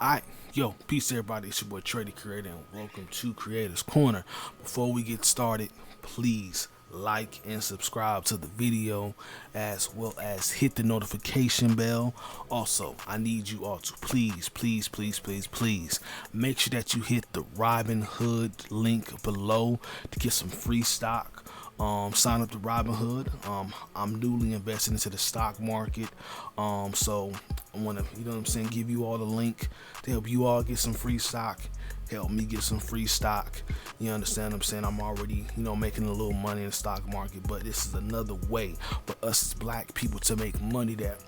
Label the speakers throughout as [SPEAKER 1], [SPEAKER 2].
[SPEAKER 1] Alright, yo, peace everybody, it's your boy Trey the Creator and welcome to Creators Corner. Before we get started, please like and subscribe to the video as well as hit the notification bell. Also, I need you all to please make sure that you hit the Robinhood link below to get some free stock. Sign up to Robinhood. I'm newly invested into the stock market. So I want to, give you all the link to help you all get some free stock, help me get some free stock. You understand what I'm saying? I'm already, making a little money in the stock market, but this is another way for us as black people to make money that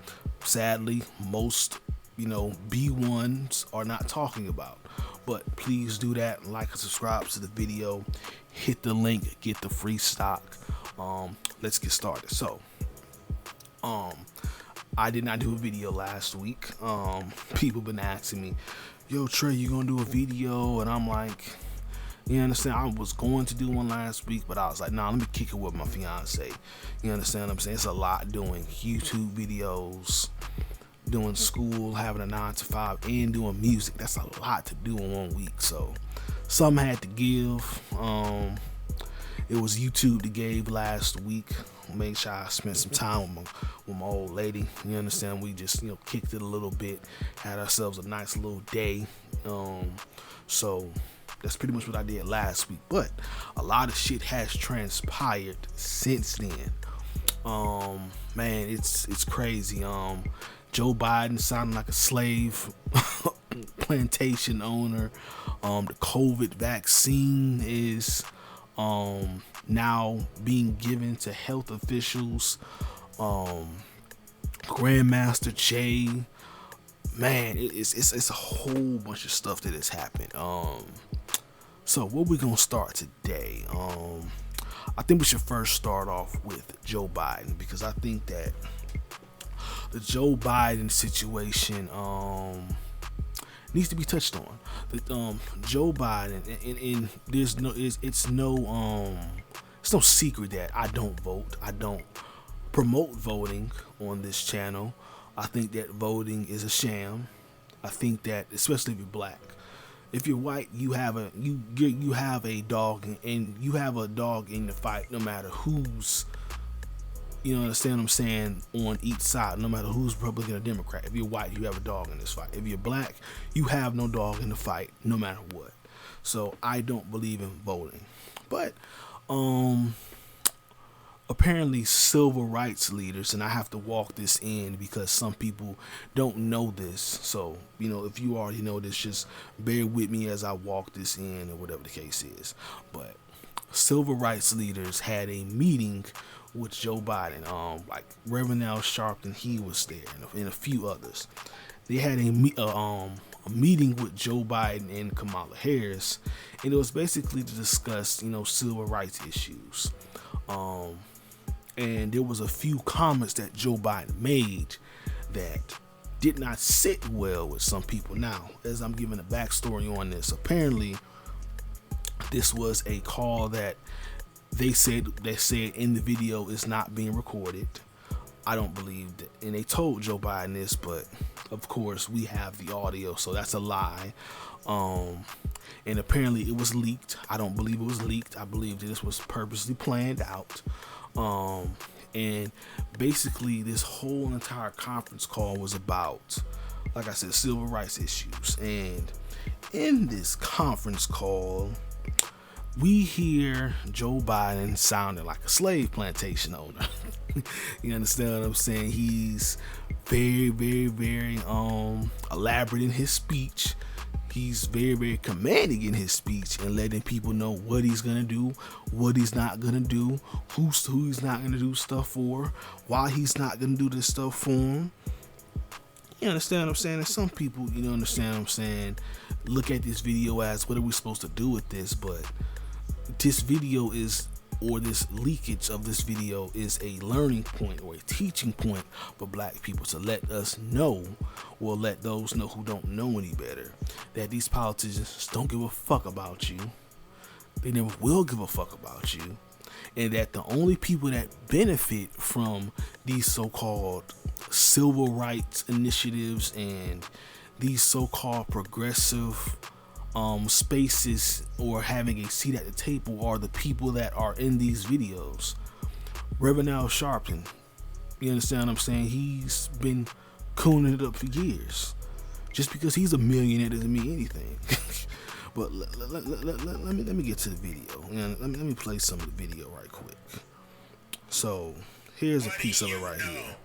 [SPEAKER 1] sadly most, B1s are not talking about. But please do that, like and subscribe to the video, hit the link, get the free stock. Let's get started. So I did not do a video last week. People been asking me, yo Trey, you gonna do a video? And I'm like, you understand, I was going to do one last week, but I was like, nah, let me kick it with my fiance. You understand what I'm saying? It's a lot doing YouTube videos, doing school, having a 9 to 5, and doing music. That's a lot to do in 1 week. So something had to give. It was YouTube that gave last week. Make sure I spent some time with my old lady. You understand? We just kicked it a little bit, had ourselves a nice little day. So that's pretty much what I did last week. But a lot of shit has transpired since then. Man, it's crazy. Joe Biden sounding like a slave plantation owner. The COVID vaccine is now being given to health officials. Grandmaster Jay, man, it's a whole bunch of stuff that has happened. So what we gonna start today? I think we should first start off with Joe Biden, because I think that the Joe Biden situation needs to be touched on. Joe Biden, and it's no secret that I don't vote. I don't promote voting on this channel. I think that voting is a sham. I think that, especially if you're black, if you're white, you have a dog, and you have a dog in the fight, no matter who's, you understand what I'm saying, on each side, no matter who's Republican or Democrat. If you're white, you have a dog in this fight. If you're black, you have no dog in the fight, no matter what. So I don't believe in voting. But apparently civil rights leaders, and I have to walk this in because some people don't know this. So, if you already know this, just bear with me as I walk this in, or whatever the case is. But civil rights leaders had a meeting with Joe Biden, like Reverend Al Sharpton, he was there, and a few others. They had a meeting with Joe Biden and Kamala Harris, and it was basically to discuss, civil rights issues. And there was a few comments that Joe Biden made that did not sit well with some people. Now, as I'm giving a backstory on this, apparently this was a call that they said in the video is not being recorded. I don't believe that, and they told Joe Biden this, but of course we have the audio, so that's a lie. And apparently it was leaked. I don't believe it was leaked. I believe this was purposely planned out. And basically this whole entire conference call was about, like I said, civil rights issues. And in this conference call, we hear Joe Biden sounding like a slave plantation owner. You understand what I'm saying? He's very elaborate in his speech. He's very commanding in his speech, and letting people know what he's gonna do, what he's not gonna do, who he's not gonna do stuff for, why he's not gonna do this stuff for him. You understand what I'm saying? And some people, understand what I'm saying, look at this video as, what are we supposed to do with this? But this video is, or this leakage of this video is a learning point or a teaching point for black people, to let us know, or let those know who don't know any better, that these politicians don't give a fuck about you. They never will give a fuck about you. And that the only people that benefit from these so-called civil rights initiatives and these so-called progressive spaces or having a seat at the table are the people that are in these videos. Reverend Al Sharpton, you understand what I'm saying? He's been cooning it up for years. Just because he's a millionaire doesn't mean anything. But let me get to the video. Let me play some of the video right quick. So here's a piece of it right here.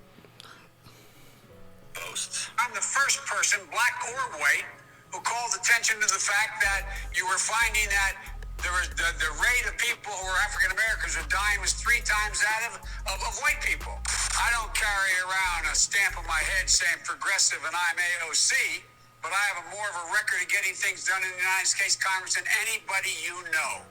[SPEAKER 2] I'm the first person, black or white, who called attention to the fact that you were finding that there was the rate of people who were African Americans who dying was 3 times that of white people. I don't carry around a stamp on my head saying progressive and I'm AOC, but I have more of a record of getting things done in the United States Congress than anybody you know.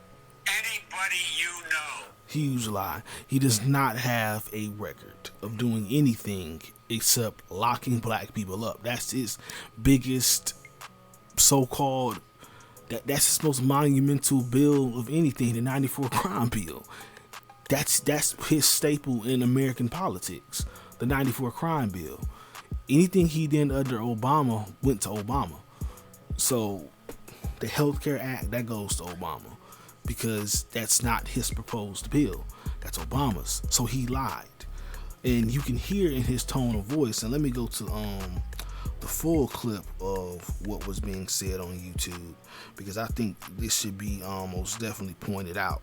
[SPEAKER 2] Anybody you know.
[SPEAKER 1] Huge lie. He does not have a record of doing anything except locking black people up. That's his biggest so-called, that's his most monumental bill of anything, the 94 crime bill. That's his staple in American politics, the 94 crime bill. Anything he did under Obama went to Obama. So the Healthcare Act, that goes to Obama, because that's not his proposed bill. That's Obama's. So he lied. And you can hear in his tone of voice, and let me go to the full clip of what was being said on YouTube, because I think this should be most definitely pointed out.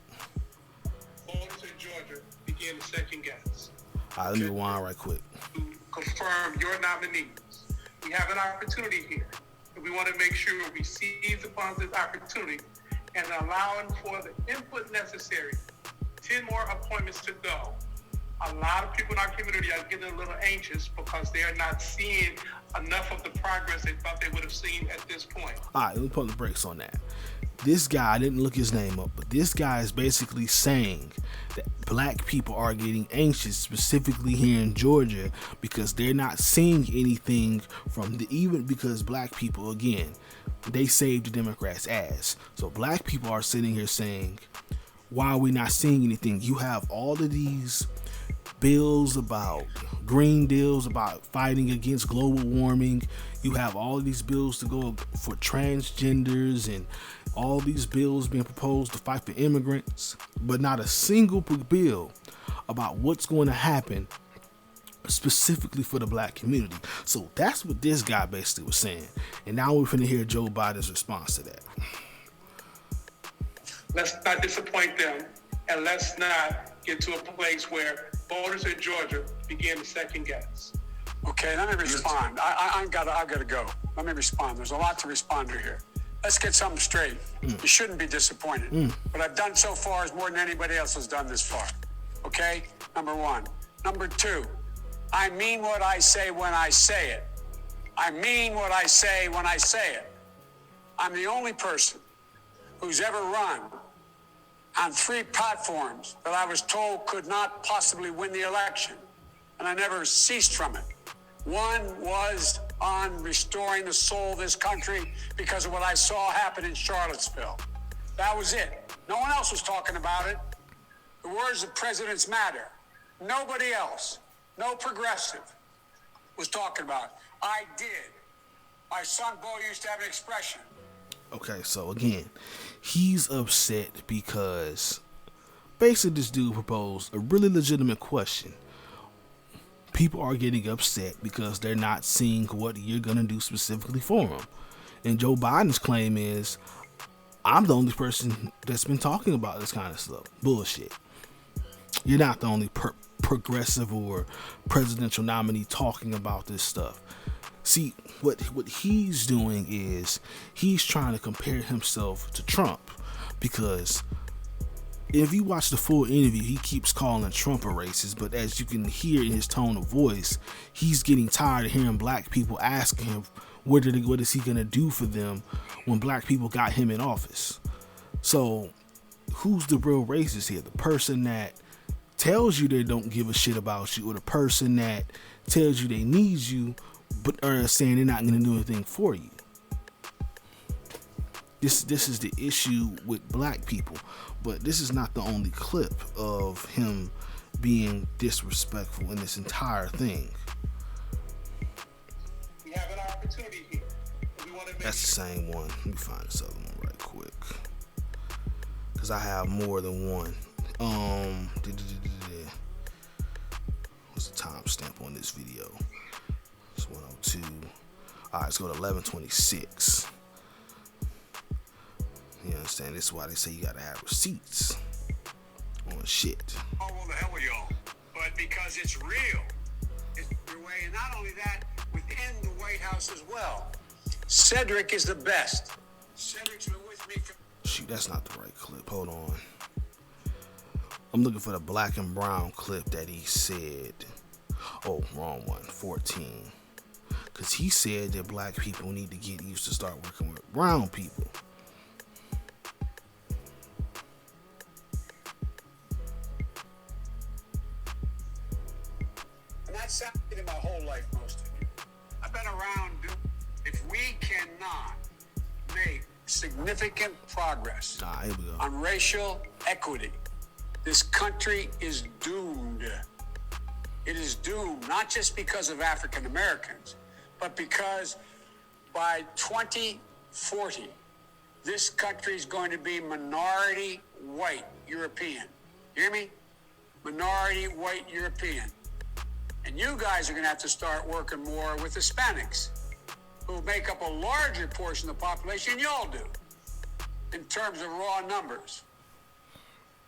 [SPEAKER 3] Voters in Georgia begin to second guess.
[SPEAKER 1] All right, let me rewind right quick.
[SPEAKER 3] To confirm your nominees. We have an opportunity here, and we want to make sure we seize upon this opportunity and allowing for the input necessary. 10 more appointments to go. A lot of people in our community are getting a little anxious because they are not seeing enough of the progress they thought they would have seen at this point.
[SPEAKER 1] All right, let me put the brakes on that. This guy, I didn't look his name up, but this guy is basically saying that black people are getting anxious, specifically here in Georgia, because they're not seeing anything from even because black people, again, they saved the Democrats' ass. So black people are sitting here saying, why are we not seeing anything? You have all of these bills about green deals about fighting against global warming. You have all of these bills to go for transgenders and all these bills being proposed to fight for immigrants, but not a single bill about what's going to happen specifically for the black community. So that's what this guy basically was saying. And now we're finna hear Joe Biden's response to that.
[SPEAKER 3] Let's not disappoint them, and let's not get to a place where voters in Georgia begin to second guess.
[SPEAKER 2] Okay, let me respond. I've got to go. Let me respond. There's a lot to respond to here. Let's get something straight. You shouldn't be disappointed. What I've done so far is more than anybody else has done this far. Okay? Number one. Number two, I mean what I say when I say it. I mean what I say when I say it. I'm the only person who's ever run on 3 platforms that I was told could not possibly win the election, and I never ceased from it. One was on restoring the soul of this country because of what I saw happen in Charlottesville. That was it. No one else was talking about it. The words of presidents matter. Nobody else, no progressive, was talking about it. I did. My son Bo used to have an expression.
[SPEAKER 1] Okay, so again, he's upset because basically this dude proposed a really legitimate question. People are getting upset because they're not seeing what you're going to do specifically for them. And Joe Biden's claim is, I'm the only person that's been talking about this kind of stuff. Bullshit. You're not the only progressive or presidential nominee talking about this stuff. See, what he's doing is he's trying to compare himself to Trump, because if you watch the full interview, he keeps calling Trump a racist, but as you can hear in his tone of voice, he's getting tired of hearing black people asking him what is he going to do for them when black people got him in office. So who's the real racist here? The person that tells you they don't give a shit about you, or the person that tells you they need you but are saying they're not going to do anything for you? This is the issue with black people. But this is not the only clip of him being disrespectful in this entire thing.
[SPEAKER 3] We have an opportunity here,
[SPEAKER 1] That's the same one. Let me find this other one right quick, because I have more than one. What's the timestamp on this video? It's 102. All right, let's go to 11:26. You understand? This is why they say you gotta have receipts on shit.
[SPEAKER 2] Oh, well, the hell with y'all. But because it's real. It's your way, and not only that, within the White House as well. Cedric is the best. Cedric's been with me for...
[SPEAKER 1] Shoot, that's not the right clip. Hold on. I'm looking for the black and brown clip that he said. Oh, wrong one. 14. Because he said that black people need to get used to start working with brown people.
[SPEAKER 2] And that's happened in my whole life, most of you. I've been around. If we cannot make significant progress
[SPEAKER 1] Here we go.
[SPEAKER 2] on racial equity, this country is doomed. It is doomed, not just because of African Americans, but because by 2040, this country is going to be minority white European. You hear me? Minority white European. And you guys are going to have to start working more with Hispanics, who make up a larger portion of the population than y'all do, in terms of raw numbers.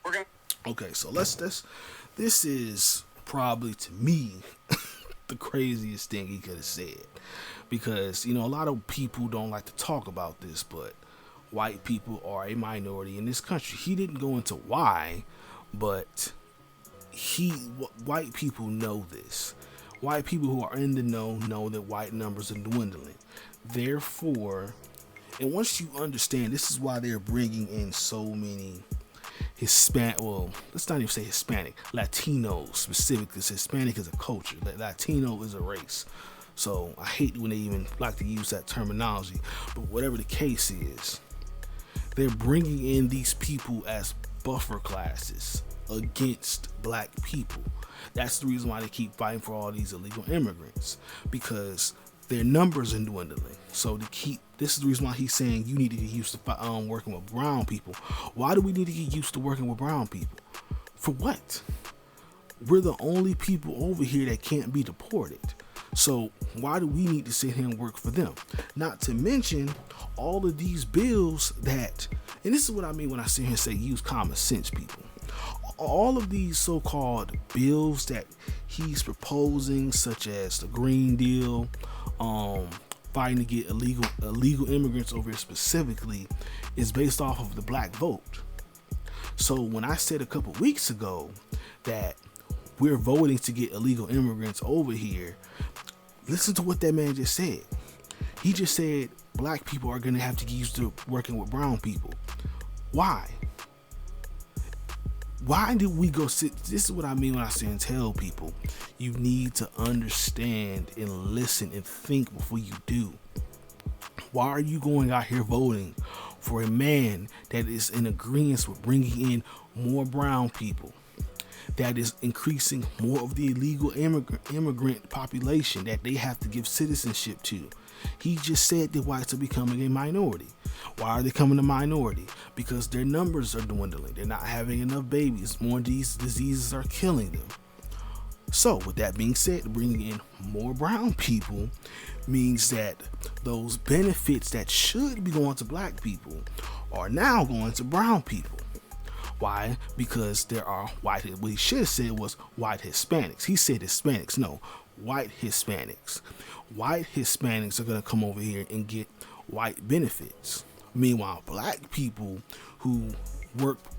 [SPEAKER 2] We're going to...
[SPEAKER 1] Okay, so this is probably, to me, the craziest thing he could have said. Because, a lot of people don't like to talk about this, but white people are a minority in this country. He didn't go into why, but white people know this. White people who are in the know that white numbers are dwindling. Therefore, and once you understand, this is why they're bringing in so many Hispanic, well, let's not even say Hispanic, Latinos specifically, because Hispanic is a culture, Latino is a race. So I hate when they even like to use that terminology, but whatever the case is, they're bringing in these people as buffer classes against black people. That's the reason why they keep fighting for all these illegal immigrants, because their numbers are dwindling. So this is the reason why he's saying you need to get used to working with brown people. Why do we need to get used to working with brown people? For what? We're the only people over here that can't be deported. So why do we need to sit here and work for them? Not to mention all of these bills that, and this is what I mean when I sit here and say use common sense, people. All of these so-called bills that he's proposing, such as the Green Deal, fighting to get illegal immigrants over here specifically, is based off of the black vote. So when I said a couple weeks ago that we're voting to get illegal immigrants over here, listen to what that man just said. He just said black people are going to have to get used to working with brown people. Why? Why do we go sit? This is what I mean when I say and tell people, you need to understand and listen and think before you do. Why are you going out here voting for a man that is in agreement with bringing in more brown people, that is increasing more of the illegal immigrant population that they have to give citizenship to? He just said that whites are becoming a minority. Why are they becoming a minority? Because their numbers are dwindling. They're not having enough babies. More of these diseases are killing them. So with that being said, bringing in more brown people means that those benefits that should be going to black people are now going to brown people. Why? Because there are what he should have said was white Hispanics. He said Hispanics. No, white Hispanics. White Hispanics are going to come over here and get white benefits. Meanwhile, black people who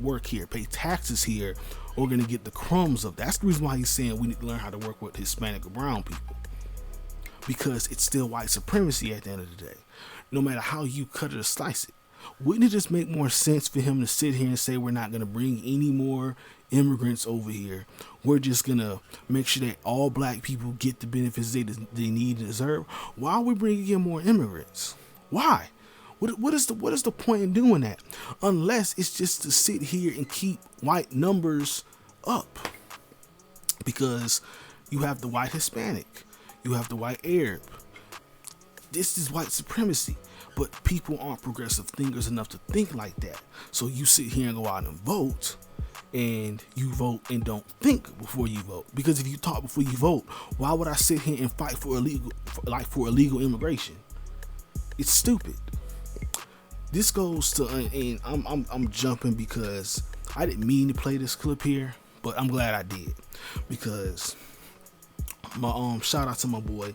[SPEAKER 1] work here, pay taxes here, are going to get the crumbs of. That's the reason why he's saying we need to learn how to work with Hispanic or brown people, because it's still white supremacy at the end of the day, no matter how you cut it or slice it. Wouldn't it just make more sense for him to sit here and say we're not going to bring any more immigrants over here? We're just going to make sure that all black people get the benefits they need and deserve. Why are we bringing in more immigrants? Why? What is the point in doing that? Unless it's just to sit here and keep white numbers up. Because you have the white Hispanic, you have the white Arab. this is white supremacy. But people aren't progressive thinkers enough to think like that. So you sit here and go out and vote, and you vote and don't think before you vote. Because if you talk before you vote, why would I sit here and fight for illegal immigration? It's stupid. This goes to, and I'm jumping because I didn't mean to play this clip here, but I'm glad I did, because my shout out to my boy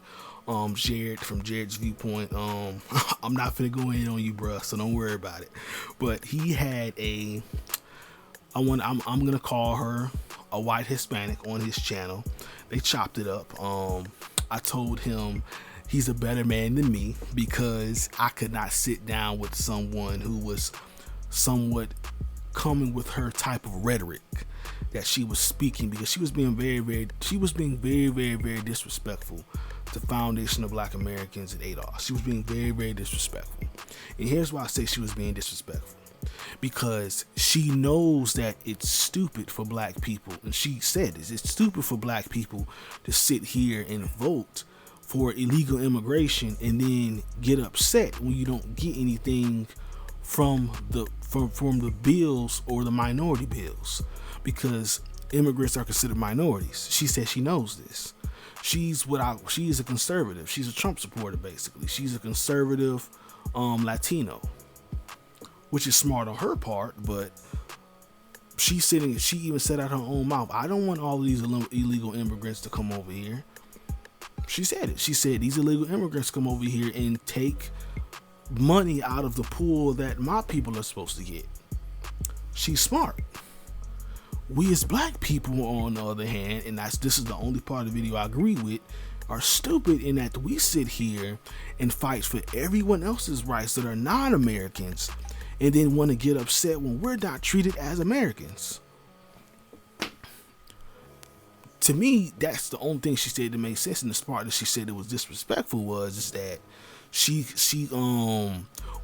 [SPEAKER 1] Jared from Jared's Viewpoint. I'm not finna go in on you, bruh, so don't worry about it. But he had I'm gonna call her a white Hispanic on his channel. They chopped it up. I told him he's a better man than me because I could not sit down with someone who was somewhat coming with her type of rhetoric that she was speaking, because she was being very disrespectful to Foundation of Black Americans and ADOS. She was being very disrespectful. And here's why I say she was being disrespectful. Because she knows that it's stupid for black people, and she said this, it's stupid for black people to sit here and vote for illegal immigration and then get upset when you don't get anything from the bills or the minority bills, because immigrants are considered minorities. She said she knows this. She is a conservative. She's a Trump supporter, basically. She's a conservative Latino, which is smart on her part, but she even said out her own mouth, I don't want all of these illegal immigrants to come over here. She said it. She said these illegal immigrants come over here and take money out of the pool that my people are supposed to get. She's smart. We as black people, on the other hand, and this is the only part of the video I agree with, are stupid in that we sit here and fight for everyone else's rights that are non-Americans, and then want to get upset when we're not treated as Americans. To me, that's the only thing she said that made sense. And the part that she said it was disrespectful is that she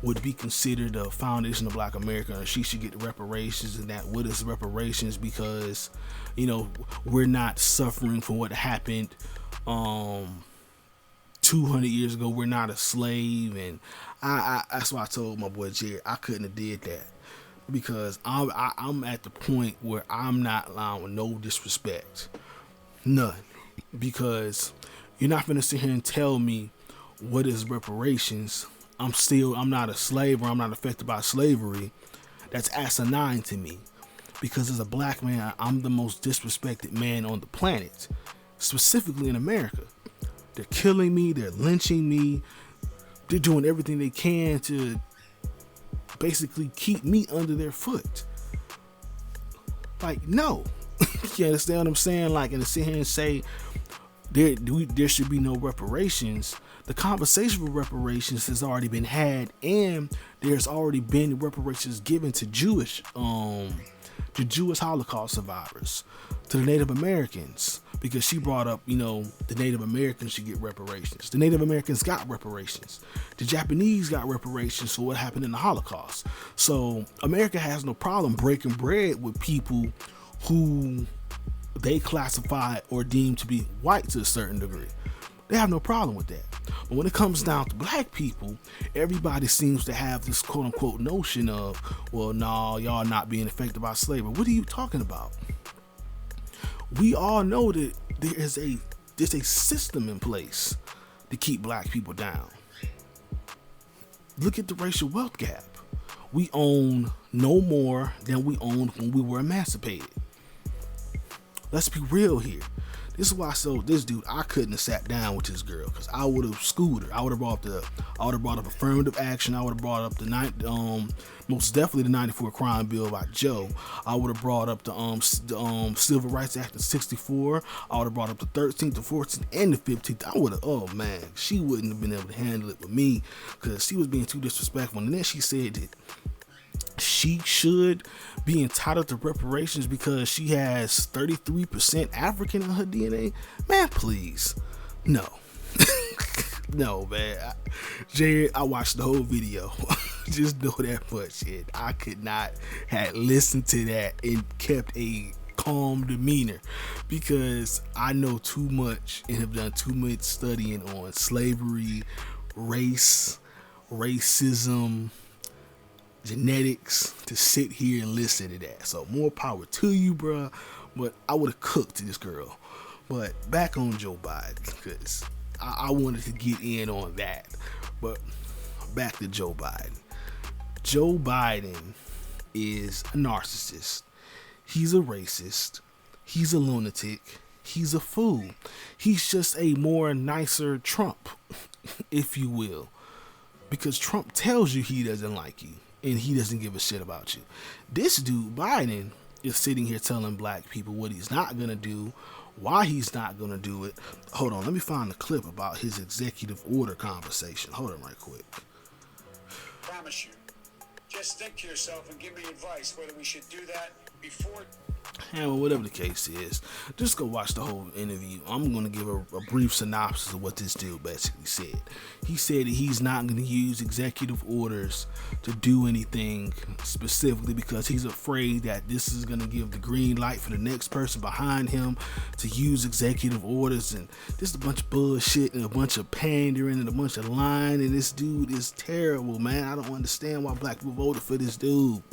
[SPEAKER 1] would be considered a Foundation of Black America, and she should get reparations. And that, what is reparations? Because, we're not suffering for what happened 200 years ago. We're not a slave. And that's why I told my boy Jared I couldn't have did that, because I'm at the point where I'm not allowing no disrespect, none, because you're not gonna sit here and tell me what is reparations. I'm not a slave, or I'm not affected by slavery. That's asinine to me, because as a black man, I'm the most disrespected man on the planet, specifically in America. They're killing me, they're lynching me, they're doing everything they can to basically keep me under their foot. Like, no. You understand what I'm saying? Like, and to sit here and say there should be no reparations. The conversation for reparations has already been had, and there's already been reparations given to Jewish Holocaust survivors, to the Native Americans, because she brought up, the Native Americans should get reparations. The Native Americans got reparations. The Japanese got reparations for what happened in the Holocaust. So America has no problem breaking bread with people who they classify or deem to be white to a certain degree. They have no problem with that. But when it comes down to black people, everybody seems to have this quote unquote notion of, well, no, y'all not being affected by slavery. What are you talking about? We all know that there's a system in place to keep black people down. Look at the racial wealth gap. We own no more than we owned when we were emancipated. Let's be real here. This is why I told this dude I couldn't have sat down with this girl, because I would have schooled her. I would have brought up affirmative action. I would have brought up most definitely the 94 crime bill by Joe. I would have brought up the Civil Rights Act of 64. I would have brought up the 13th, the 14th, and the 15th. I would have, oh man, she wouldn't have been able to handle it with me, because she was being too disrespectful. And then she said that she should be entitled to reparations because she has 33% African in her DNA. Man, please. No. No, man. Jared, I watched the whole video. Just know that much. I could not have listened to that and kept a calm demeanor, because I know too much and have done too much studying on slavery, race, racism, genetics to sit here and listen to that. So more power to you, bruh. But I would have cooked this girl. But back on Joe Biden, because I wanted to get in on that. But back to Joe Biden. Joe Biden is a narcissist. He's a racist. He's a lunatic. He's a fool. He's just a more nicer Trump, if you will. Because Trump tells you he doesn't like you and he doesn't give a shit about you. This dude, Biden, is sitting here telling black people what he's not going to do, why he's not going to do it. Hold on, let me find the clip about his executive order conversation. Hold on right quick.
[SPEAKER 2] Promise you. Just think to yourself and give me advice whether we should do that before.
[SPEAKER 1] And well, whatever the case is, just go watch the whole interview. I'm going to give a brief synopsis of what this dude basically said. He said that he's not going to use executive orders to do anything specifically because he's afraid that this is going to give the green light for the next person behind him to use executive orders. And this is a bunch of bullshit and a bunch of pandering and a bunch of lying. And this dude is terrible, man. I don't understand why black people voted for this dude.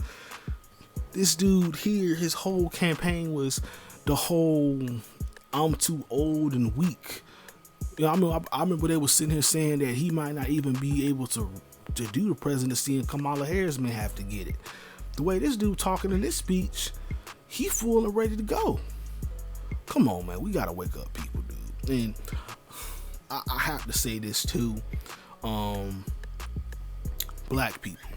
[SPEAKER 1] This dude here, his whole campaign was the whole I'm too old and weak. You know, I remember they were sitting here saying that he might not even be able to do the presidency and Kamala Harris may have to get it. The way this dude talking in this speech, he full and ready to go. Come on, man. We got to wake up, people, dude. And I have to say this too. Black people.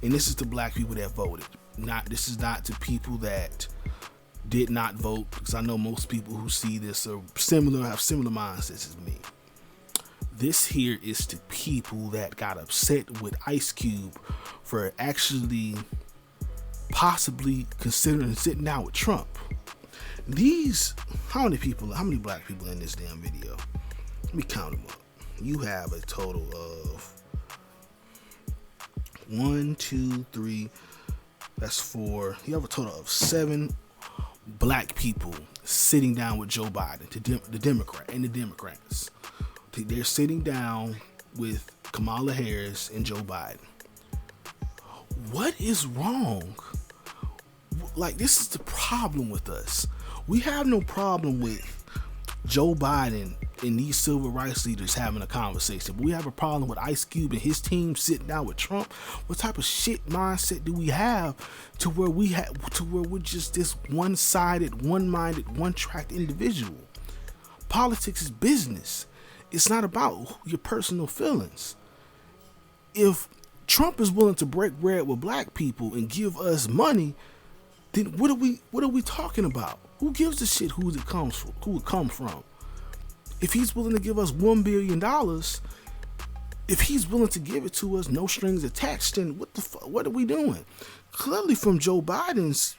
[SPEAKER 1] And this is the black people that voted. This is not to people that did not vote, because I know most people who see this are have similar mindsets as me. This here is to people that got upset with Ice Cube for actually possibly considering sitting down with Trump. How many black people in this damn video? Let me count them up. You have a total of 1, 2, 3. That's 4. You have a total of 7 black people sitting down with Joe Biden, the Democrat and the Democrats. They're sitting down with Kamala Harris and Joe Biden. What is wrong? Like, this is the problem with us. We have no problem with Joe Biden and these civil rights leaders having a conversation, but we have a problem with Ice Cube and his team sitting down with Trump. What type of shit mindset do we have to where we're just this one-sided, one-minded, one-tracked individual? Politics is business. It's not about your personal feelings. If Trump is willing to break bread with black people and give us money, then what are we talking about? Who gives a shit who it come from? If he's willing to give us $1 billion, if he's willing to give it to us, no strings attached, then what are we doing? Clearly, from Joe Biden's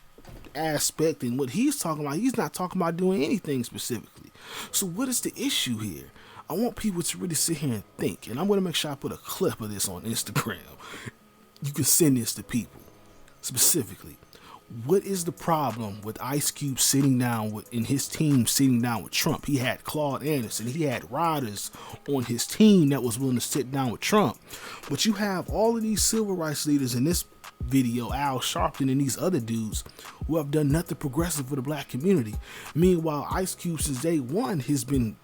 [SPEAKER 1] aspect and what he's talking about, he's not talking about doing anything specifically. So what is the issue here? I want people to really sit here and think, and I'm going to make sure I put a clip of this on Instagram. You can send this to people specifically. What is the problem with Ice Cube sitting down and his team sitting down with Trump? He had Claude Anderson. He had riders on his team that was willing to sit down with Trump. But you have all of these civil rights leaders in this video, Al Sharpton and these other dudes who have done nothing progressive for the black community. Meanwhile, Ice Cube since day one has been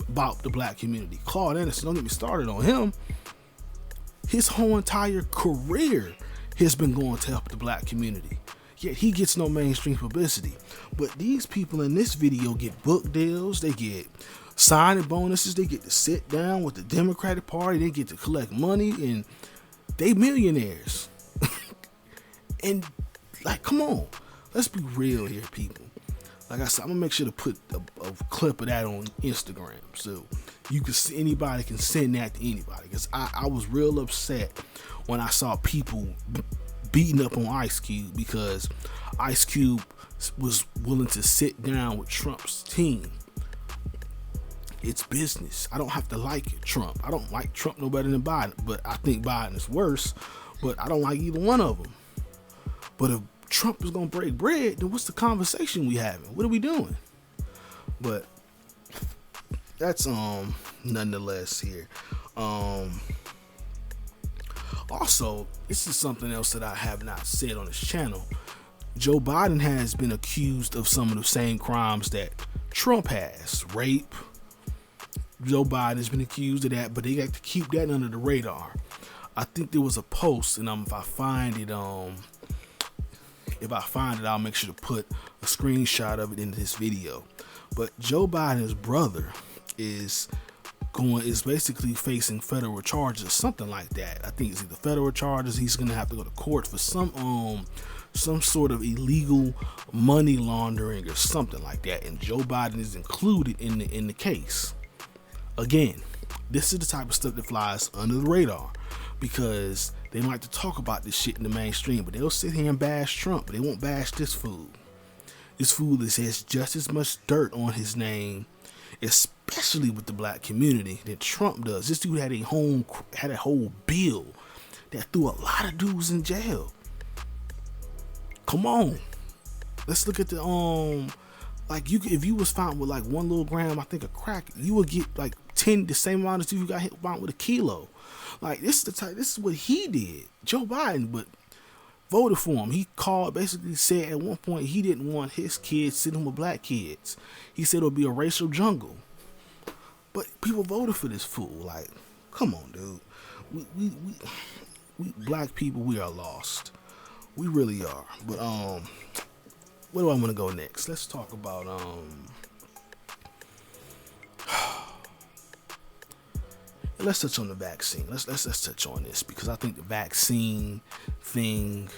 [SPEAKER 1] about the black community. Claude Anderson, don't get me started on him. His whole entire career has been going to help the black community. Yet he gets no mainstream publicity. But these people in this video get book deals, they get signing bonuses, they get to sit down with the Democratic Party, they get to collect money, and they millionaires. And like, come on, let's be real here, people. Like I said, I'm gonna make sure to put a clip of that on Instagram, so you can see, anybody can send that to anybody. Because I was real upset when I saw people beating up on Ice Cube because Ice Cube was willing to sit down with Trump's team. It's business. I don't have to like Trump. I don't like Trump no better than Biden, but I think Biden is worse. But I don't like either one of them. But if Trump is gonna break bread, then what's the conversation we having? What are we doing? But that's nonetheless here. Also, this is something else that I have not said on this channel. Joe Biden has been accused of some of the same crimes that Trump has. Rape. Joe Biden has been accused of that, but they got to keep that under the radar. I think there was a post, and if I find it, I'll make sure to put a screenshot of it in this video. But Joe Biden's brother is basically facing federal charges, something like that. I think it's either federal charges. He's gonna have to go to court for some sort of illegal money laundering or something like that. And Joe Biden is included in the case. Again, this is the type of stuff that flies under the radar because they like to talk about this shit in the mainstream, but they'll sit here and bash Trump, but they won't bash this fool. This fool that has just as much dirt on his name, especially with the black community, that Trump does. This dude had a whole bill that threw a lot of dudes in jail. Come on, let's look at the if you was found with like 1 little gram, I think, of crack, you would get like 10, the same amount as if you got hit with a kilo. Like this is what he did, Joe Biden, but voted for him. He basically said at one point he didn't want his kids sitting with black kids. He said it'll be a racial jungle. But people voted for this fool. Like, come on, dude. We black people, we are lost. We really are. But where do I want to go next? Let's talk about let's touch on the vaccine. Let's touch on this because I think the vaccine thing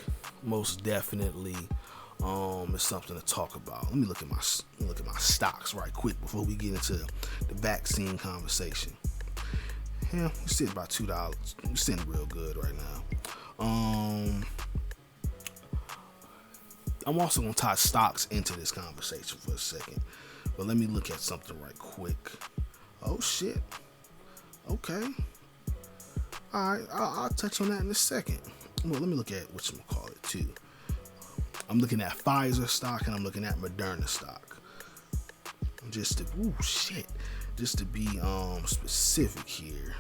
[SPEAKER 1] most definitely is something to talk about. Let me look at my stocks right quick before we get into the vaccine conversation. Yeah, we're sitting about $2. We're sitting real good right now. I'm also gonna tie stocks into this conversation for a second, but let me look at something right quick. Oh shit. Okay. All right, I'll touch on that in a second. Well, let me look at whatchamacallit too. I'm looking at Pfizer stock and I'm looking at Moderna stock. Just to be specific here.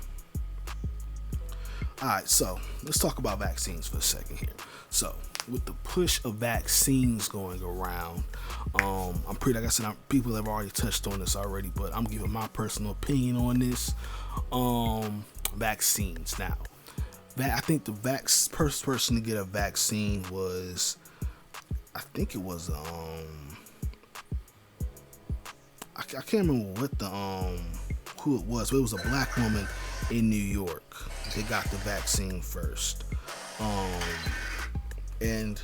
[SPEAKER 1] All right, so let's talk about vaccines for a second here. So with the push of vaccines going around, people have already touched on this already, but I'm giving my personal opinion on this. Vaccines now. I think the first person to get a vaccine was, I can't remember who it was, but it was a black woman in New York. They got the vaccine first. And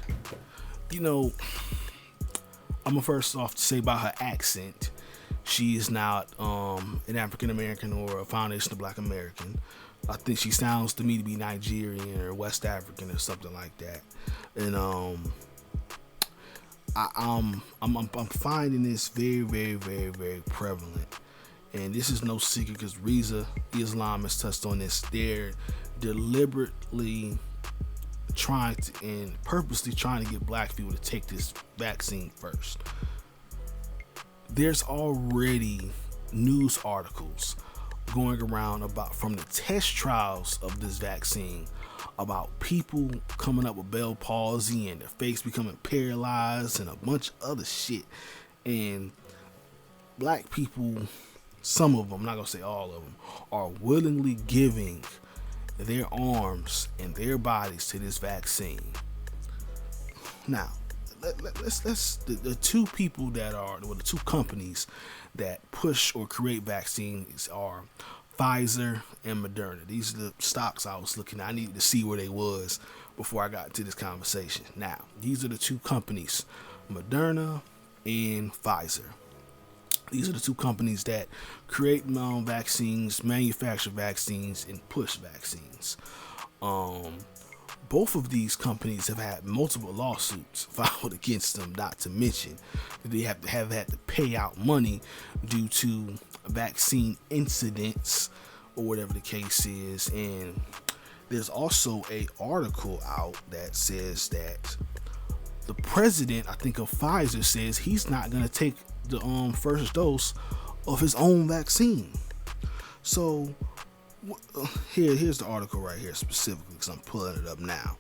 [SPEAKER 1] I'm gonna first off to say about her accent, she is not an African American or a foundation of Black American. I think she sounds to me to be Nigerian or West African or something like that. And I'm finding this very, very, very, very prevalent. And this is no secret because Reza Islam has touched on this. They're deliberately purposely trying to get black people to take this vaccine first. There's already news articles going around from the test trials of this vaccine about people coming up with Bell palsy and their face becoming paralyzed and a bunch of other shit. And black people, some of them, I'm not gonna say all of them, are willingly giving their arms and their bodies to this vaccine. Now, the two people the two companies that push or create vaccines are Pfizer and Moderna. These are the stocks I was looking at. I needed to see where they was before I got into this conversation. Now, these are the two companies, Moderna and Pfizer. These are the two companies that create vaccines, manufacture vaccines, and push vaccines. Both of these companies have had multiple lawsuits filed against them, not to mention that they have had to pay out money due to vaccine incidents or whatever the case is. And there's also an article out that says that the president, I think, of Pfizer says he's not going to take the first dose of his own vaccine. So Here's the article right here specifically because I'm pulling it up now.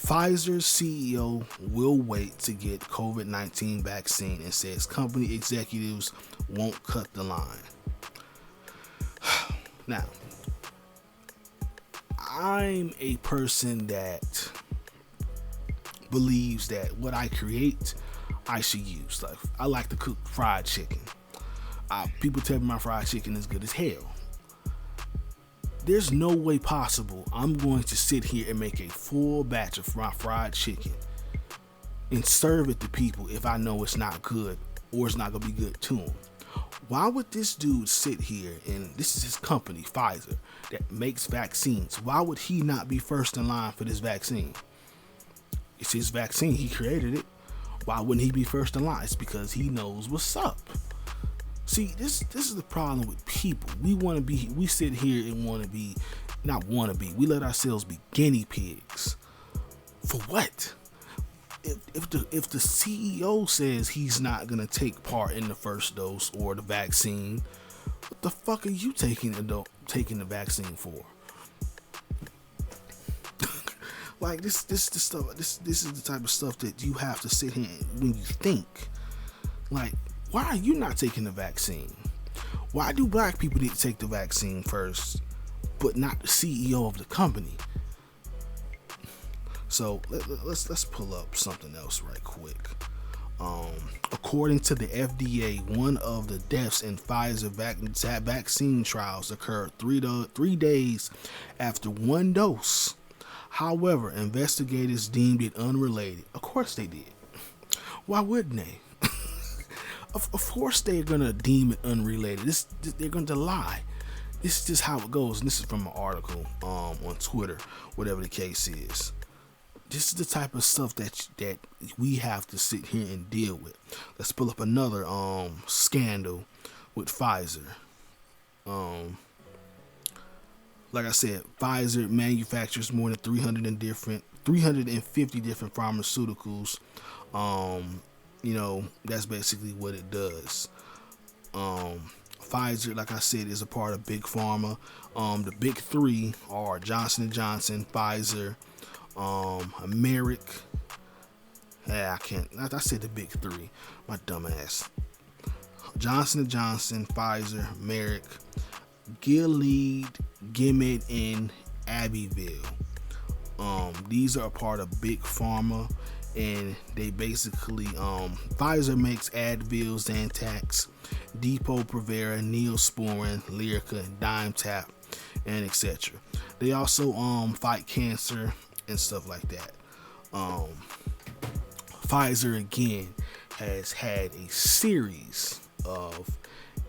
[SPEAKER 1] Pfizer's CEO will wait to get COVID-19 vaccine and says company executives won't cut the line. Now, I'm a person that believes that what I create, I should use. Like, I like to cook fried chicken. People tell me my fried chicken is good as hell. There's no way possible I'm going to sit here and make a full batch of my fried chicken and serve it to people if I know it's not good or it's not going to be good to them. Why would this dude sit here, and this is his company, Pfizer, that makes vaccines? Why would he not be first in line for this vaccine? It's his vaccine. He created it. Why wouldn't he be first in line? It's because he knows what's up. See, this is the problem with people. We sit here and we let ourselves be guinea pigs. For what? If the CEO says he's not gonna take part in the first dose or the vaccine, what the fuck are you taking the vaccine for? Like this is the type of stuff that you have to sit here when you think. Like, why are you not taking the vaccine? Why do black people need to take the vaccine first, but not the CEO of the company? So let's pull up something else right quick. According to the FDA, one of the deaths in Pfizer vaccine trials occurred 3 days after one dose. However, investigators deemed it unrelated. Of course they did. Why wouldn't they? Of course they're gonna deem it unrelated. They're gonna lie. This is just how it goes. And this is from an article on Twitter, whatever the case is. This is the type of stuff that we have to sit here and deal with. Let's pull up another scandal with Pfizer. Like I said, Pfizer manufactures more than 350 different pharmaceuticals. That's basically what it does. Pfizer, like I said, is a part of Big Pharma. The big three are Johnson & Johnson, Pfizer, Merrick. I said the big three. My dumb ass. Johnson & Johnson, Pfizer, Merrick, Gilead, Gilead, and Abbeville. These are a part of Big Pharma, and they basically Pfizer makes Advil, Zantac, Depo-Provera, Neosporin, Lyrica, Dimetapp, and etc. They also fight cancer and stuff like that. Pfizer again has had a series of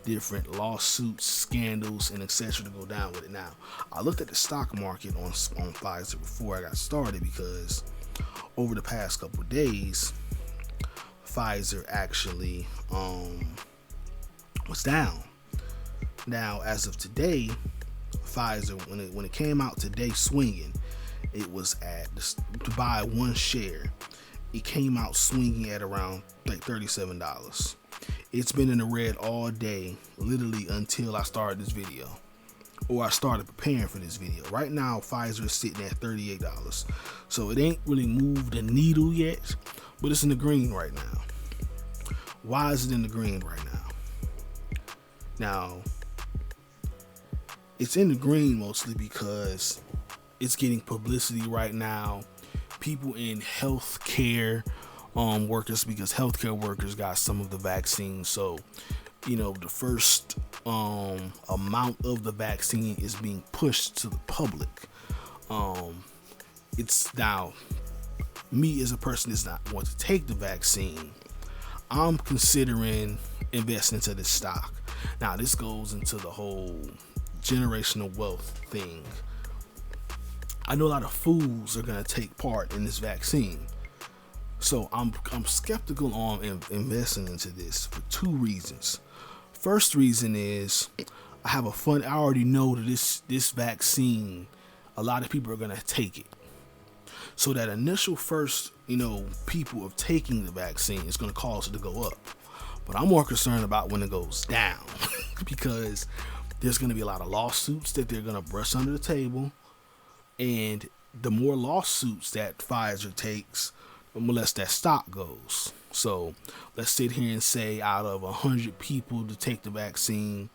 [SPEAKER 1] different lawsuits, scandals, and etc. to go down with it. Now, I looked at the stock market on Pfizer before I got started because over the past couple of days, Pfizer actually was down. Now, as of today, Pfizer, when it came out today swinging, it was to buy one share. It came out swinging at around like $37. It's been in the red all day, literally until I started this video, or I started preparing for this video. Right now, Pfizer is sitting at $38, so it ain't really moved the needle yet, but it's in the green right now. Why is it in the green right now? Now, it's in the green mostly because it's getting publicity right now. People in healthcare workers, because healthcare workers got some of the vaccine, so the first amount of the vaccine is being pushed to the public. It's now me as a person that's not going to take the vaccine. I'm considering investing into this stock. Now, this goes into the whole generational wealth thing. I know a lot of fools are going to take part in this vaccine. So I'm skeptical on investing into this for two reasons. First reason is I already know that this vaccine, a lot of people are going to take it. So that initial first, people of taking the vaccine is going to cause it to go up. But I'm more concerned about when it goes down because there's going to be a lot of lawsuits that they're going to brush under the table. And the more lawsuits that Pfizer takes, the more less that stock goes. So let's sit here and say out of 100 people to take the vaccine,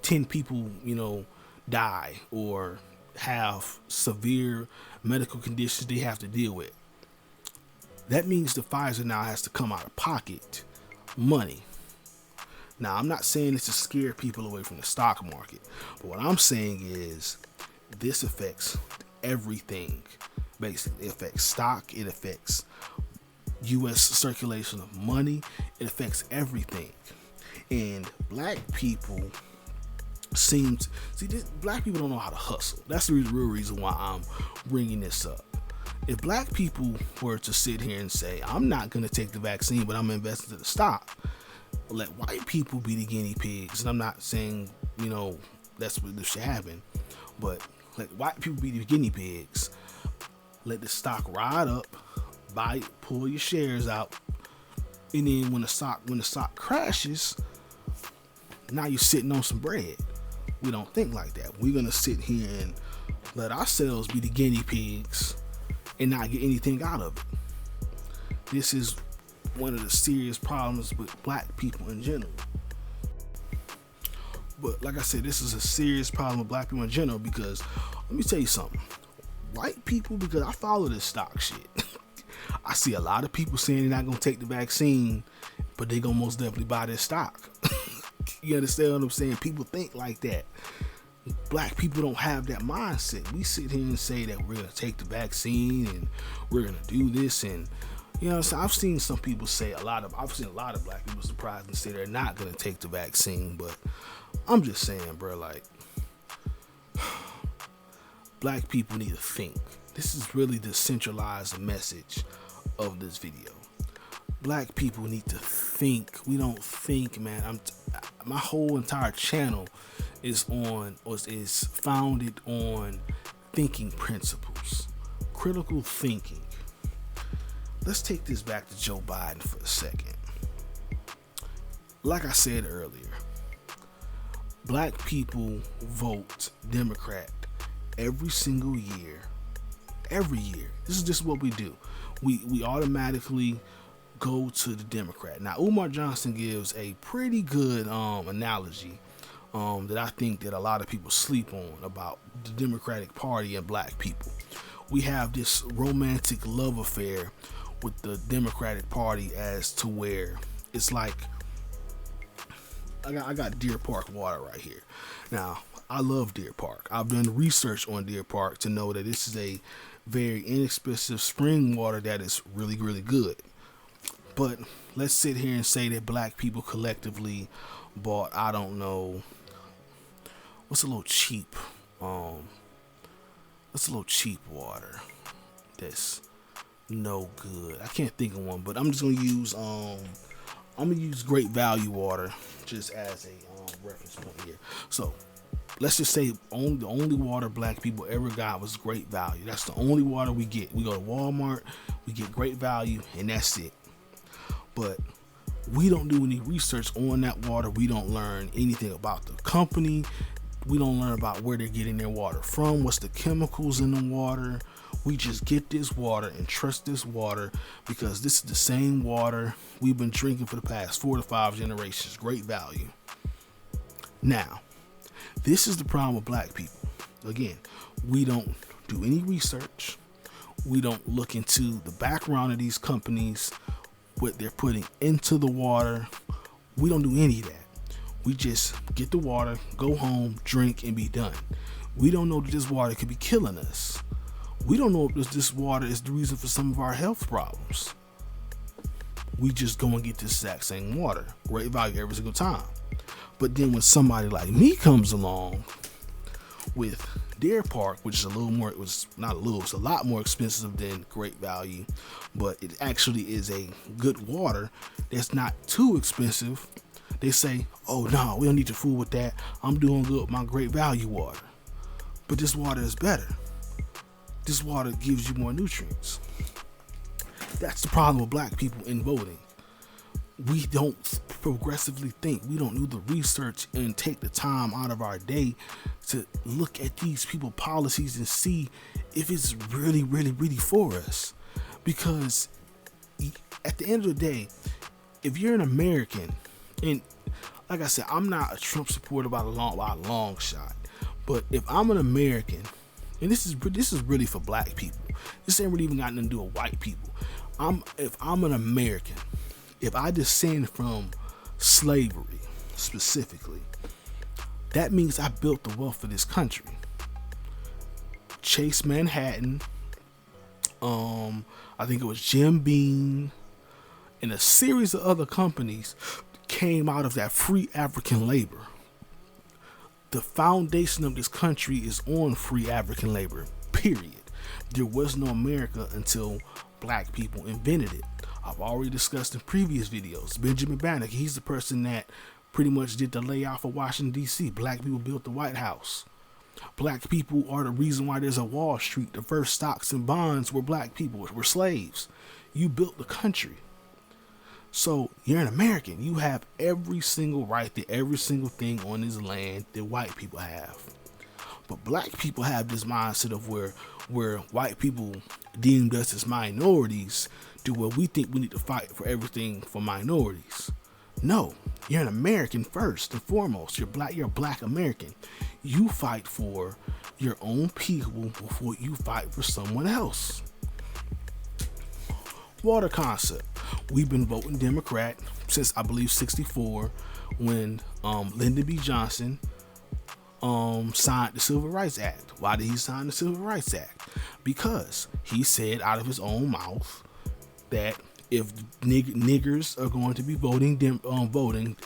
[SPEAKER 1] 10 people, die or have severe medical conditions they have to deal with. That means the Pfizer now has to come out of pocket money. Now, I'm not saying this to scare people away from the stock market, but what I'm saying is this affects everything. Basically, it affects stock, it affects U.S. circulation of money, it affects everything. And black people black people don't know how to hustle. That's the real reason why I'm bringing this up. If black people were to sit here and say, I'm not going to take the vaccine, but I'm investing in the stock, let white people be the guinea pigs. And I'm not saying, that's what this should happen, but let white people be the guinea pigs. Let the stock ride up, buy it, pull your shares out, and then when the stock crashes, now you're sitting on some bread. We don't think like that. We're gonna sit here and let ourselves be the guinea pigs and not get anything out of it. This is one of the serious problems with black people in general. But like I said, this is a serious problem with black people in general because let me tell you something. White people, because I follow this stock shit, I see a lot of people saying they're not gonna take the vaccine, but they gonna most definitely buy this stock. You understand what I'm saying? People think like that. Black people don't have that mindset. We sit here and say that we're gonna take the vaccine and we're gonna do this, and so I've seen some people say I've seen a lot of black people surprised and say they're not gonna take the vaccine, but I'm just saying, bro, like black people need to think. This is really the centralized message of this video. Black people need to think. We don't think, man. My whole entire channel is founded on thinking principles, critical thinking. Let's take this back to Joe Biden for a second. Like I said earlier, black people vote Democrat every single year. Every year. This is just what we do. We automatically go to the Democrat. Now, Umar Johnson gives a pretty good analogy that I think that a lot of people sleep on about the Democratic Party and black people. We have this romantic love affair with the Democratic Party as to where it's like I got Deer Park water right here. Now, I love Deer Park. I've done research on Deer Park to know that this is a very inexpensive spring water that is really, really good. But let's sit here and say that black people collectively bought, I don't know, what's a little cheap water that's no good. I can't think of one, but I'm just gonna use Great Value water just as a reference point here. So let's just say the only water black people ever got was Great Value. That's the only water we get. We go to Walmart, we get Great Value, and that's it. But we don't do any research on that water. We don't learn anything about the company. We don't learn about where they're getting their water from, what's the chemicals in the water. We just get this water and trust this water because this is the same water we've been drinking for the past 4 to 5 generations. Great Value. Now, this is the problem with black people. Again, we don't do any research. We don't look into the background of these companies, what they're putting into the water. We don't do any of that. We just get the water, go home, drink, and be done. We don't know that this water could be killing us. We don't know if this water is the reason for some of our health problems. We just go and get this exact same water, Great Value, every single time. But then when somebody like me comes along with Deer Park, which is it's a lot more expensive than Great Value, but it actually is a good water that's not too expensive. They say, oh no, we don't need to fool with that. I'm doing good with my Great Value water. But this water is better. This water gives you more nutrients. That's the problem with black people in voting. we don't progressively think. We don't do the research and take the time out of our day to look at these people policies and see if it's really, really, really for us. Because at the end of the day, if you're an American, and like I said, I'm not a Trump supporter by a long shot, but if I'm an American, and this is really for black people, this ain't really even got nothing to do with white people. If I'm an American, if I descend from slavery specifically, that means I built the wealth of this country. Chase Manhattan, I think it was Jim Beam, and a series of other companies came out of that free African labor. The foundation of this country is on free African labor, period. There was no America until black people invented it. I've already discussed in previous videos. Benjamin Banneker, he's the person that pretty much did the layoff of Washington, D.C. Black people built the White House. Black people are the reason why there's a Wall Street. The first stocks and bonds were black people, were slaves. You built the country. So you're an American. You have every single right to every single thing on this land that white people have. But black people have this mindset of where white people deemed us as minorities, to where we think we need to fight for everything for minorities. No, you're an American first and foremost. You're a black American. You fight for your own people before you fight for someone else. Water concept. We've been voting Democrat since, I believe, 1964, when Lyndon B. Johnson signed the Civil Rights Act. Why did he sign the Civil Rights Act? Because he said out of his own mouth that if niggers are going to be voting,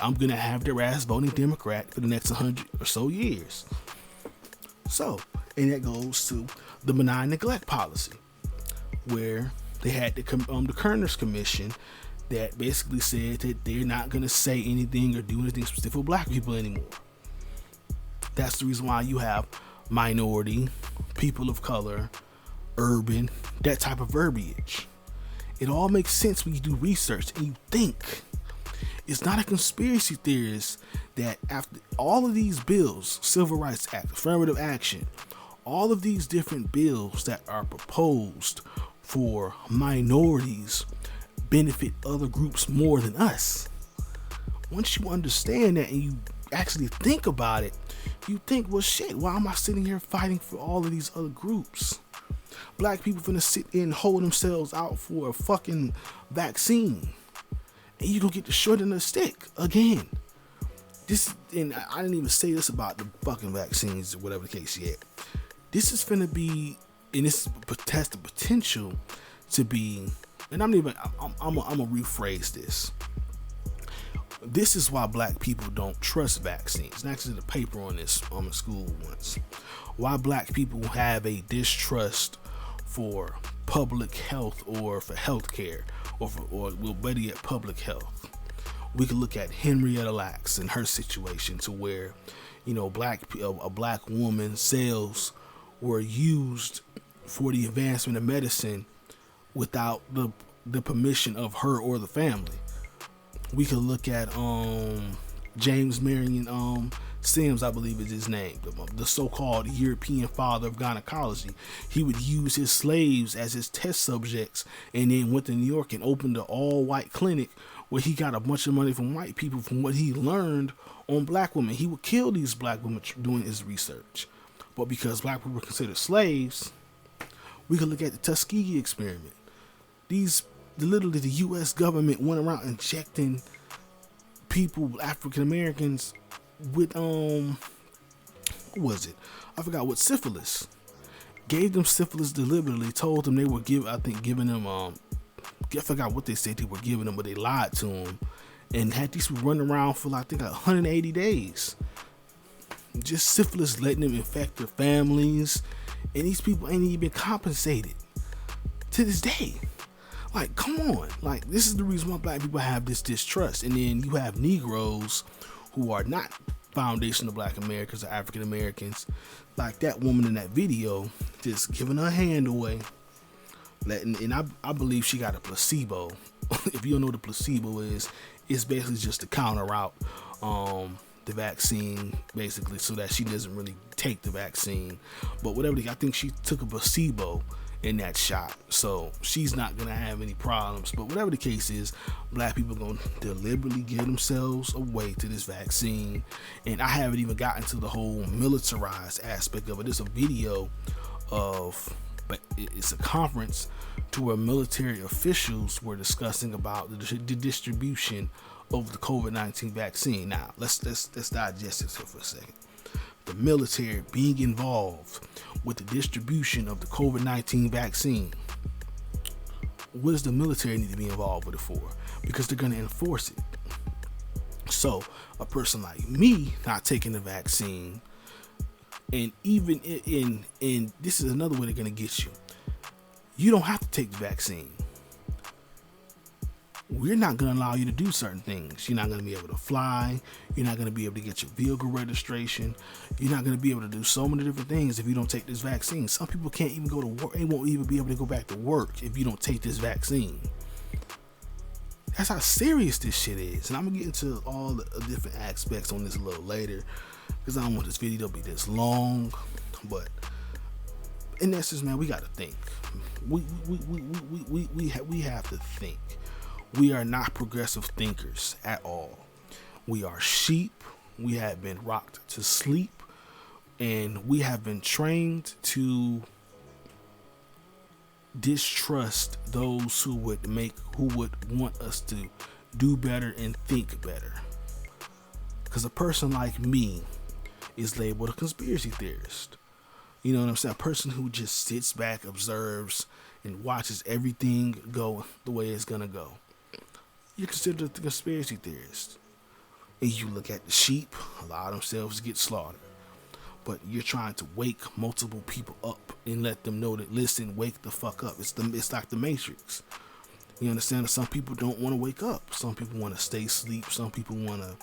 [SPEAKER 1] I'm going to have their ass voting Democrat for the next 100 or so years. So, and that goes to the benign neglect policy, where they had the Kerner's Commission that basically said that they're not going to say anything or do anything specific for black people anymore. That's the reason why you have minority, people of color, urban, that type of verbiage. It all makes sense when you do research and you think. It's not a conspiracy theorist that after all of these bills, Civil Rights Act, affirmative action, all of these different bills that are proposed for minorities benefit other groups more than us. Once you understand that and you actually think about it, you think, well, shit, why am I sitting here fighting for all of these other groups? Black people finna sit and hold themselves out for a fucking vaccine, and you don't get the short end of the stick again. And I didn't even say this about the fucking vaccines or whatever the case yet. This is finna be, and this has the potential to be, and I'm gonna rephrase this. This is why black people don't trust vaccines. And actually, did a paper on this in school once. Why black people have a distrust for public health or for healthcare or better yet, public health. We could look at Henrietta Lacks and her situation, to where, you know, a black woman's cells were used for the advancement of medicine without the permission of her or the family. We could look at James Marion Sims, I believe is his name, the so-called European father of gynecology. He would use his slaves as his test subjects, and then went to New York and opened an all-white clinic where he got a bunch of money from white people from what he learned on black women. He would kill these black women doing his research. But because black people were considered slaves, we could look at the Tuskegee experiment. Literally the U.S. government went around injecting people, African Americans, with what was it? I forgot what, syphilis. Gave them syphilis deliberately. Told them they were giving them I forgot what they said they were giving them, but they lied to them and had these people running around for 180 days. Just syphilis, letting them infect their families, and these people ain't even compensated to this day. Like, come on. Like, this is the reason why black people have this distrust. And then you have Negroes who are not foundational black Americans or African Americans, like that woman in that video, just giving her hand away, and I believe she got a placebo if you don't know what a placebo is, it's basically just to counter out the vaccine, basically, so that she doesn't really take the vaccine. But whatever, I think she took a placebo in that shot, so she's not gonna have any problems. But whatever the case is, black people are gonna deliberately give themselves away to this vaccine. And I haven't even gotten to the whole militarized aspect of it. There's a video of, but it's a conference to where military officials were discussing about the distribution of the COVID-19 vaccine. Now let's digest this here for a second. The military being involved with the distribution of the COVID-19 vaccine. What does the military need to be involved with it for? Because they're going to enforce it. So a person like me not taking the vaccine, and even in this is another way they're going to get you. You don't have to take the vaccine. We're not going to allow you to do certain things. You're not going to be able to fly. You're not going to be able to get your vehicle registration. You're not going to be able to do so many different things if you don't take this vaccine. Some people can't even go to work. They won't even be able to go back to work if you don't take this vaccine. That's how serious this shit is. And I'm going to get into all the different aspects on this a little later, because I don't want this video to be this long. But in essence, man, we got to think. We have to think. We are not progressive thinkers at all. We are sheep. We have been rocked to sleep, and we have been trained to distrust those who would want us to do better and think better. Because a person like me is labeled a conspiracy theorist. You know what I'm saying? A person who just sits back, observes, and watches everything go the way it's gonna go. You're considered a conspiracy theorist. And you look at the sheep, allow themselves to get slaughtered. But you're trying to wake multiple people up and let them know that, listen, wake the fuck up. It's like the Matrix. You understand? Some people don't want to wake up. Some people want to stay asleep. Some people want to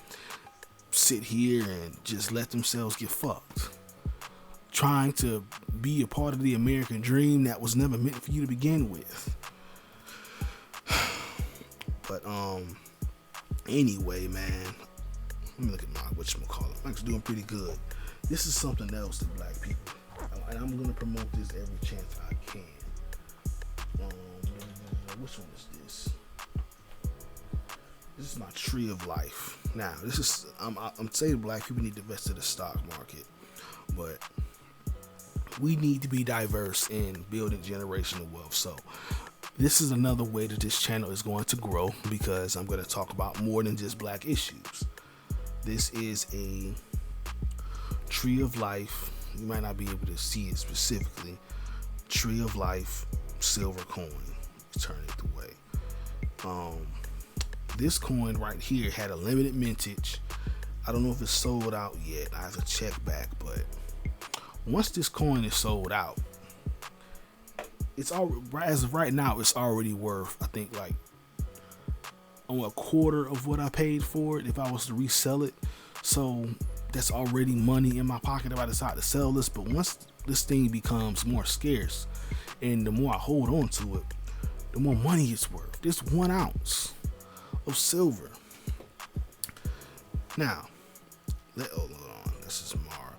[SPEAKER 1] sit here and just let themselves get fucked. Trying to be a part of the American dream that was never meant for you to begin with. But anyway, man, let me look at my whatchamacallit. I'm actually doing pretty good. This is something else to black people, and I'm gonna promote this every chance I can. Which one is this? This is my tree of life. Now, this is I'm saying black people need to invest in the stock market, but we need to be diverse in building generational wealth. So this is another way that this channel is going to grow, because I'm going to talk about more than just black issues. This is a tree of life. You might not be able to see it specifically. Tree of life silver coin. Turn it the way. This coin right here had a limited mintage. I don't know if it's sold out yet. I have to check back, but once this coin is sold out, it's all, as of right now, it's already worth, I think, like a quarter of what I paid for it if I was to resell it. So that's already money in my pocket if I decide to sell this. But once this thing becomes more scarce, and the more I hold on to it, the more money it's worth. This 1 ounce of silver. Now, hold on, this is Mara.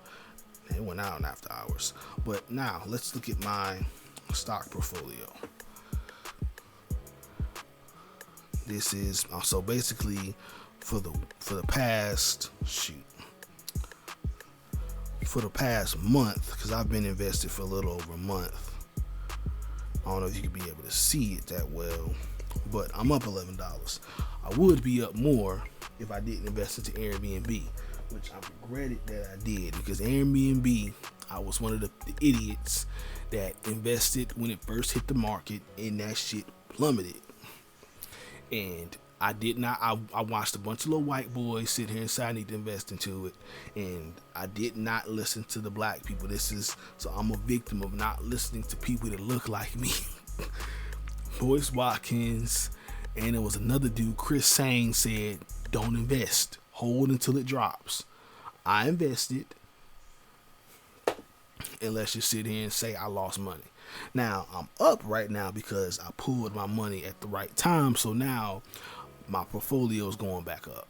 [SPEAKER 1] It went out after hours. But now let's look at my stock portfolio. This is so basically for the past month, because I've been invested for a little over a month. I don't know if you could be able to see it that well, but I'm up $11. I would be up more if I didn't invest into Airbnb, which I regretted that I did, because Airbnb, I was one of the idiots that invested when it first hit the market, and that shit plummeted. And I did not. I watched a bunch of little white boys sit here and say I need to invest into it, and I did not listen to the black people. So I'm a victim of not listening to people that look like me. Boyce Watkins, and it was another dude, Chris Sang, said, "Don't invest. Hold until it drops." I invested, and let's just sit here and say I lost money. Now I'm up right now because I pulled my money at the right time. So now my portfolio is going back up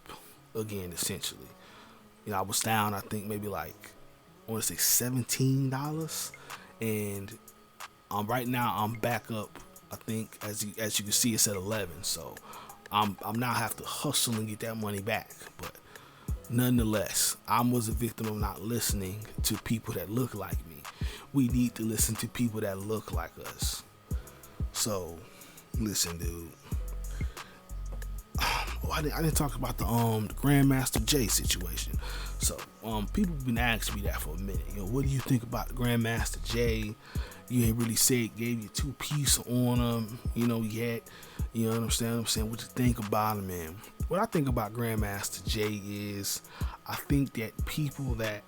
[SPEAKER 1] again, essentially. I was down, I think maybe like, I want to say $17, and right now I'm back up. I think as you can see, it's at 11. So I'm now have to hustle and get that money back. But nonetheless, I was a victim of not listening to people that look like me. We need to listen to people that look like us. So listen, dude. I didn't talk about the Grandmaster Jay situation. So people have been asking me that for a minute. What do you think about Grandmaster Jay? You ain't really said, gave you 2 piece on him, yet. You understand what I'm saying? What you think about him, man? What I think about Grandmaster Jay is, I think that people that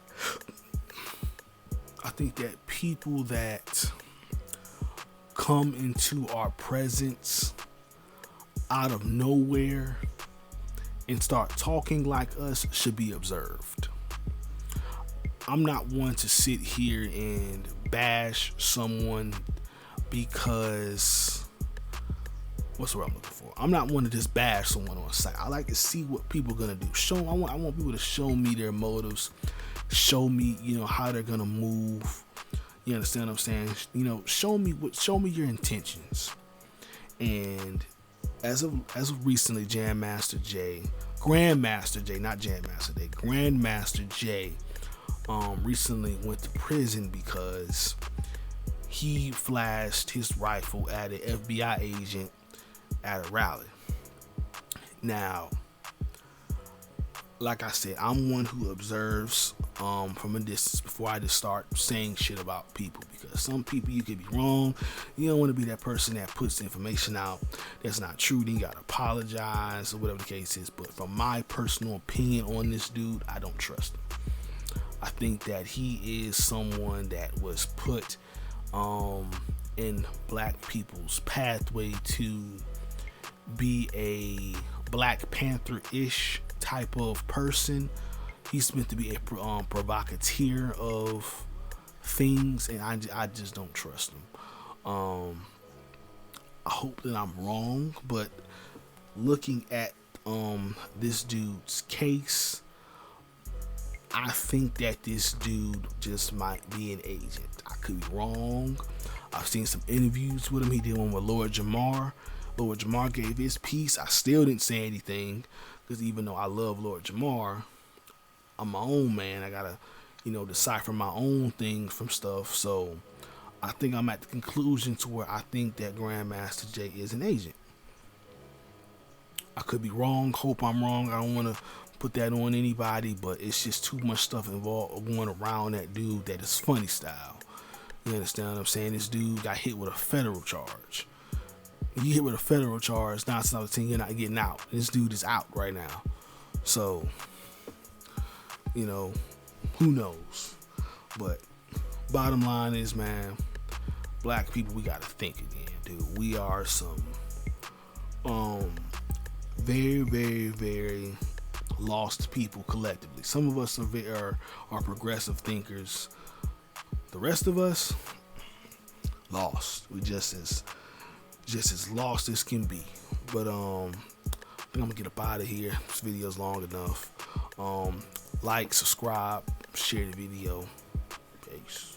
[SPEAKER 1] come into our presence out of nowhere and start talking like us should be observed. I'm not one to sit here and bash someone because, what's the word I'm looking for? I'm not one to just bash someone on site. I like to see what people are gonna do. I want people to show me their motives, show me, how they're gonna move. You understand what I'm saying? Show me your intentions. And as of recently, Grandmaster Jay, recently went to prison because he flashed his rifle at an FBI agent at a rally. Now, like I said, I'm one who observes from a distance before I just start saying shit about people, because some people, you could be wrong. You don't want to be that person that puts information out that's not true. Then you gotta apologize or whatever the case is. But from my personal opinion on this dude, I don't trust him. I think that he is someone that was put in black people's pathway to be a Black Panther-ish type of person. He's meant to be a provocateur of things, and I just don't trust him. I hope that I'm wrong, but looking at this dude's case, I think that this dude just might be an agent. I could be wrong. I've seen some interviews with him. He did one with Lord Jamar. Lord Jamar gave his piece. I still didn't say anything, because even though I love Lord Jamar, I'm my own man. I gotta, decipher my own things from stuff. So I think I'm at the conclusion to where I think that Grandmaster Jay is an agent. I could be wrong. Hope I'm wrong. I don't want to put that on anybody, but it's just too much stuff involved going around that dude that is funny style. You understand what I'm saying? This dude got hit with a federal charge. You hit with a federal charge, 9 out of 10, you're not getting out. This dude is out right now. So, who knows? But bottom line is, man, black people, we gotta think again, dude. We are some very, very, very lost people collectively. Some of us are progressive thinkers. The rest of us, lost. We just as lost as can be. But I think I'm gonna get up out of here. This video's long enough. Like, subscribe, share the video. Peace.